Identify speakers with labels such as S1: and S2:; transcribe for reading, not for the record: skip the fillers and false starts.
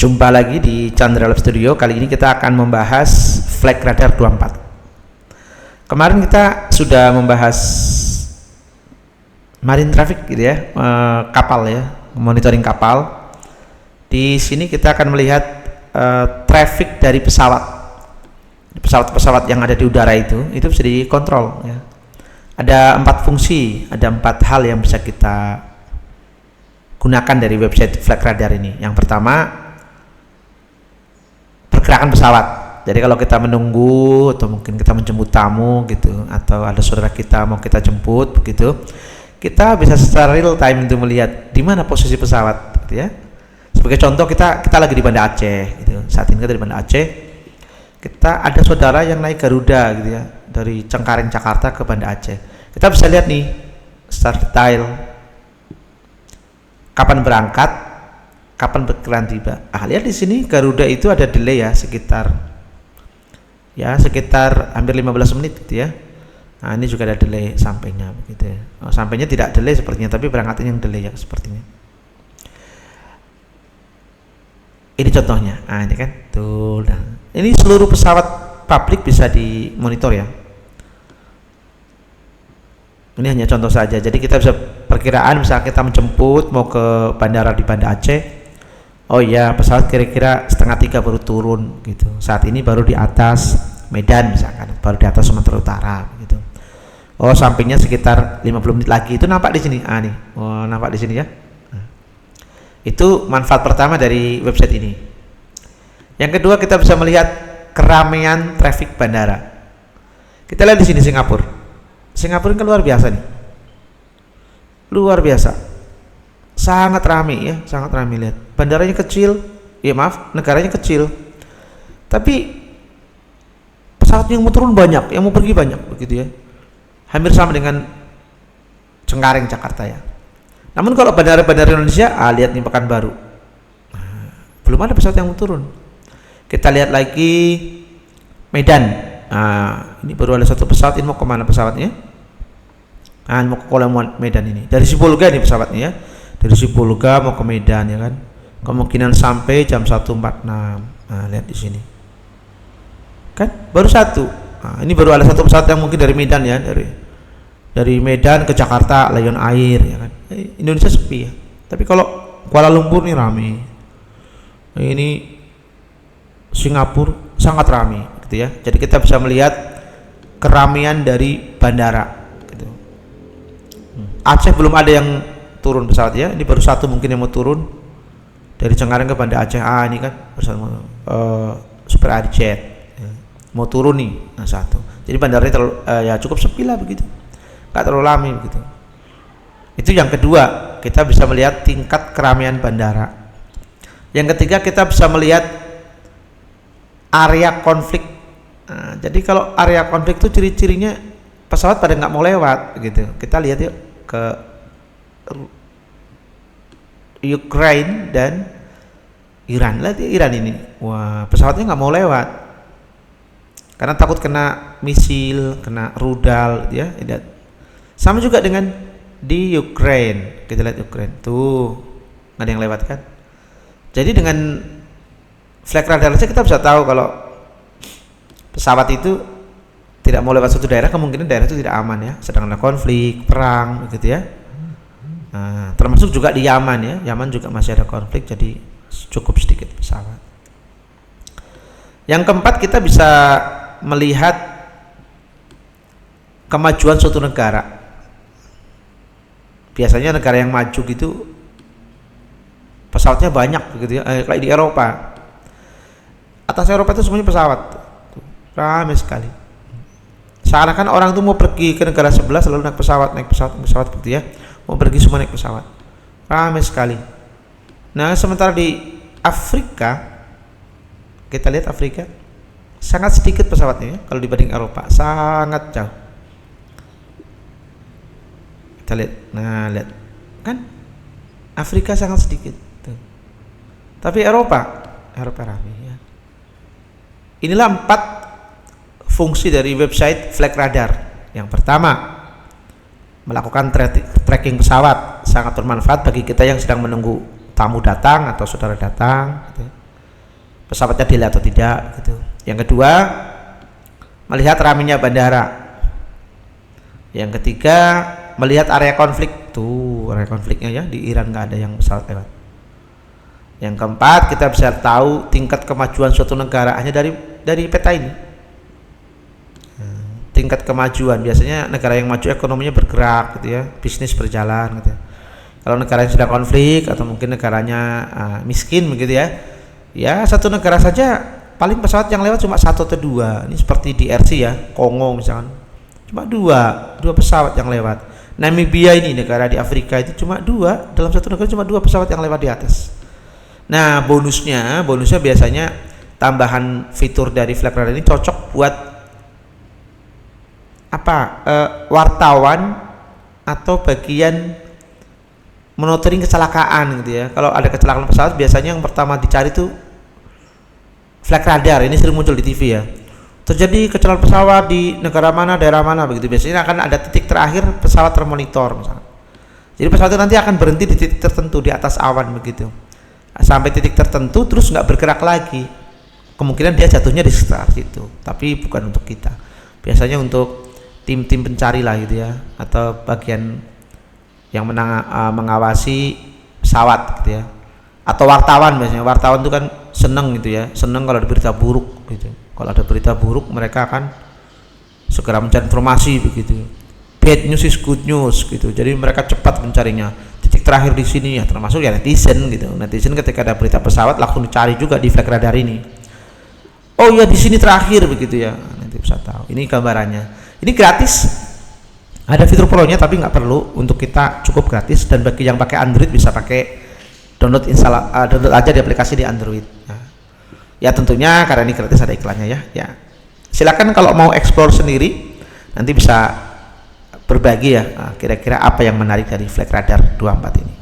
S1: Jumpa lagi di Chandra Lab Studio. Kali ini kita akan membahas Flight Radar 24. Kemarin kita sudah membahas marine traffic gitu ya, kapal ya, monitoring kapal. Di sini kita akan melihat traffic dari pesawat yang ada di udara itu bisa dikontrol ya. Ada 4 fungsi, ada 4 hal yang bisa kita gunakan dari website Flight Radar ini. Yang pertama, pergerakan pesawat. Jadi kalau kita menunggu atau mungkin kita menjemput tamu gitu, atau ada saudara kita mau kita jemput begitu, kita bisa secara real time itu melihat di mana posisi pesawat gitu ya. Sebagai contoh, kita lagi di Banda Aceh gitu. Saat ini kita di Banda Aceh. Kita ada saudara yang naik Garuda gitu ya, dari Cengkareng Jakarta ke Banda Aceh. Kita bisa lihat nih secara detail kapan berangkat, kapan berkelan tiba. Lihat di sini Garuda itu ada delay ya, sekitar hampir 15 menit gitu ya. Nah, ini juga ada delay sampainya begitu ya. Sampainya tidak delay sepertinya, tapi berangkatnya yang delay ya sepertinya. Ini contohnya. Ini kan tuh. Ini seluruh pesawat publik bisa dimonitor ya. Ini hanya contoh saja. Jadi kita bisa perkiraan, misalnya kita menjemput mau ke bandara di Banda Aceh. Oh iya, pesawat kira-kira 2:30 baru turun gitu. Saat ini baru di atas Medan misalkan, baru di atas Sumatera Utara gitu. Oh, sampainya sekitar 50 menit lagi. Itu nampak di sini. Nih. Oh, nampak di sini ya. Itu manfaat pertama dari website ini. Yang kedua, kita bisa melihat keramaian traffic bandara. Kita lihat di sini Singapura. Singapura kan luar biasa nih. Luar biasa. Sangat ramai ya, sangat ramai. Lihat, bandaranya kecil, negaranya kecil, tapi pesawat yang mau turun banyak, yang mau pergi banyak, begitu ya. Hampir sama dengan Cengkareng Jakarta ya. Namun kalau bandara-bandara Indonesia, lihat nih Pekanbaru, belum ada pesawat yang mau turun. Kita lihat lagi Medan. Ini baru ada 1 pesawat. Ini mau kemana pesawatnya? Mau ke Kuala Medan ini. Dari Sibolga nih pesawatnya ya. Dari Sibolga mau ke Medan ya kan. Kemungkinan sampai jam 1.46. Lihat di sini. Kan baru 1. Ini baru ada 1 pesawat yang mungkin dari Medan ya, dari Medan ke Jakarta, Lion Air ya kan. Indonesia sepi ya. Tapi kalau Kuala Lumpur nih ramai. Ini Singapura sangat ramai gitu ya. Jadi kita bisa melihat keramaian dari bandara gitu. Aceh belum ada yang turun pesawat ya, ini baru 1 mungkin yang mau turun dari Cengkareng ke Banda Aceh. Ini kan bersama Super Airjet mau turun nih, 1. Jadi bandaranya terlalu ya cukup sepi lah begitu, nggak terlalu ramai begitu. Itu yang kedua, kita bisa melihat tingkat keramaian bandara. Yang ketiga, kita bisa melihat area konflik. Jadi kalau area konflik itu ciri-cirinya pesawat pada nggak mau lewat gitu. Kita lihat yuk ke Ukraine dan Iran. Lihat Iran ini, wah pesawatnya nggak mau lewat karena takut kena misil, kena rudal ya. Sama juga dengan di Ukraine. Kita lihat Ukraine tuh nggak ada yang lewat kan. Jadi dengan Flight Radar saja kita bisa tahu kalau pesawat itu tidak mau lewat suatu daerah, kemungkinan daerah itu tidak aman ya, sedang ada konflik, perang begitu ya. Termasuk juga di Yaman ya. Yaman juga masih ada konflik, jadi cukup sedikit pesawat. Yang keempat, kita bisa melihat kemajuan suatu negara. Biasanya negara yang maju gitu pesawatnya banyak begitu ya, kayak di Eropa. Atas Eropa itu semuanya pesawat, ramai sekali. Seakan-akan orang tuh mau pergi ke negara sebelah selalu naik pesawat begitu ya. Mau pergi semua naik pesawat, ramai sekali. Nah, sementara di Afrika, kita lihat Afrika sangat sedikit pesawatnya ya, kalau dibanding Eropa sangat jauh. Kita lihat, lihat kan Afrika sangat sedikit tuh. Tapi Eropa ramai ya. Inilah 4 fungsi dari website Flight Radar. Yang pertama, melakukan tracking pesawat, sangat bermanfaat bagi kita yang sedang menunggu tamu datang atau saudara datang gitu. pesawatnya dilihat atau tidak gitu. Yang kedua, melihat ramainya bandara. Yang ketiga, melihat area konflik. Tuh area konfliknya ya, di Iran nggak ada yang pesawat lewat. Yang keempat, kita bisa tahu tingkat kemajuan suatu negara hanya dari peta ini. Tingkat kemajuan, biasanya negara yang maju ekonominya bergerak gitu ya, bisnis berjalan gitu ya. Kalau negara yang sedang konflik atau mungkin negaranya miskin begitu ya, ya satu negara saja paling pesawat yang lewat cuma 1 atau 2. Ini seperti di RC ya, Kongo misalkan, cuma dua pesawat yang lewat. Namibia ini negara di Afrika itu cuma 2, dalam satu negara cuma 2 pesawat yang lewat di atas. Nah bonusnya biasanya tambahan fitur dari flight radar ini cocok buat wartawan atau bagian monitoring kecelakaan gitu ya. Kalau ada kecelakaan pesawat biasanya yang pertama dicari tuh flight radar. Ini sering muncul di TV ya. Terjadi kecelakaan pesawat di negara mana, daerah mana begitu. Biasanya akan ada titik terakhir pesawat termonitor misalnya. Jadi pesawat itu nanti akan berhenti di titik tertentu di atas awan begitu. Sampai titik tertentu terus nggak bergerak lagi. Kemungkinan dia jatuhnya di sekitar situ. Tapi bukan untuk kita. Biasanya untuk tim-tim pencari lah gitu ya, atau bagian yang mengawasi pesawat gitu ya, atau wartawan. Biasanya wartawan itu kan seneng gitu ya, seneng kalau ada berita buruk gitu. Kalau ada berita buruk mereka akan segera mencari informasi begitu. Bad news is good news gitu, jadi mereka cepat mencarinya. Titik terakhir di sini ya, termasuk ya netizen gitu. Netizen ketika ada berita pesawat langsung dicari juga di flight radar ini. Oh ya di sini terakhir begitu ya, nanti bisa tahu. Ini gambarannya. Ini gratis. Ada fitur pro-nya tapi nggak perlu, untuk kita cukup gratis. Dan bagi yang pakai Android bisa pakai download aja di aplikasi di Android. Ya tentunya karena ini gratis ada iklannya ya. Ya silakan kalau mau explore sendiri nanti bisa berbagi ya, kira-kira apa yang menarik dari flight radar 24 ini.